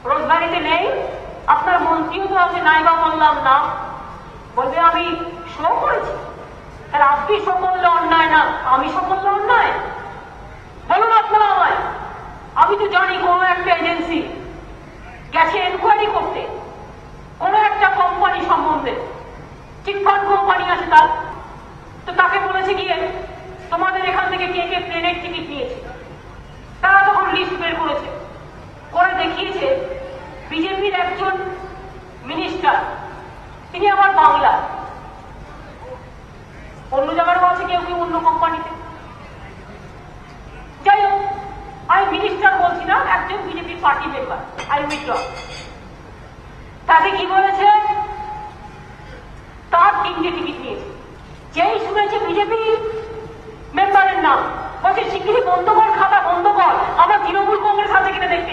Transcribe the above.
রোজবাড়িতে নেই, আপনার মন্ত্রীও তো আছে, নাইবা বললাম না, বলবে আমি শো করেছি। তাহলে আপনি শো করলে অন্যায় না, আমি শো করলে অন্যায়? বলুন আপনারা আমায়। আমি তো জানি কোনো একটা এজেন্সি গেছে এনকোয়ারি করতে কোনো একটা কোম্পানি সম্বন্ধে, চিটফান্ড কোম্পানি আছে তার, তো তাকে বলেছে গিয়ে তোমাদের এখান থেকে কে কে প্লেনের টিকিট নিয়েছে। তারা তখন লিস্ট বের করেছে, করে দেখিয়েছে বিজেপির একজন মিনিস্টার, তিনি আবার বাংলা, অন্য জায়গারও আছে কেউ কেউ অন্য কোম্পানিতে। যাই হোক, আমি মিনিস্টার বলছি না, একজন বিজেপির পার্টি মেম্বার, আই উইথড্র। তাকে কি বলেছে, তার 3টে টিকিট নিয়েছে। যেই শুনেছে বিজেপি মেম্বারের নাম, বলছে শিগগিরই বন্ধ কর, খাতা বন্ধ কর, আমরা তৃণমূল কংগ্রেস আছে কিনা দেখি।